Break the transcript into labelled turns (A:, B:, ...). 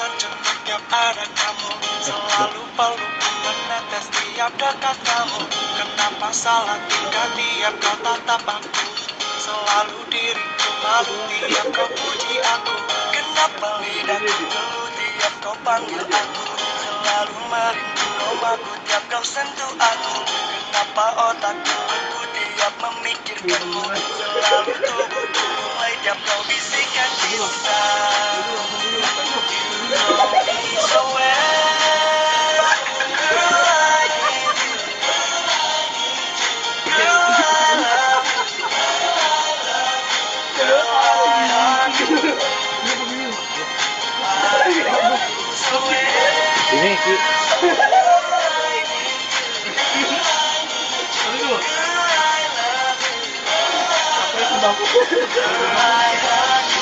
A: menjemput tiap ada kamu. Selalu pelukku menetes tiap dekat kamu. Kenapa salah tingkah tiap kau tatap aku? Selalu diriku malu tiap kau puji aku. Kenapa lidahku gelut tiap kau panggil aku? Selalu merindu romaku tiap kau sentuh aku. Kenapa otakku beku tiap memikirkanmu? Selalu tubuhku mulai tiap kau bisikan cinta. You know me so well, girl I need you, girl I love you, girl I love you, I love you so well.
B: Ini Ki.
A: I love you.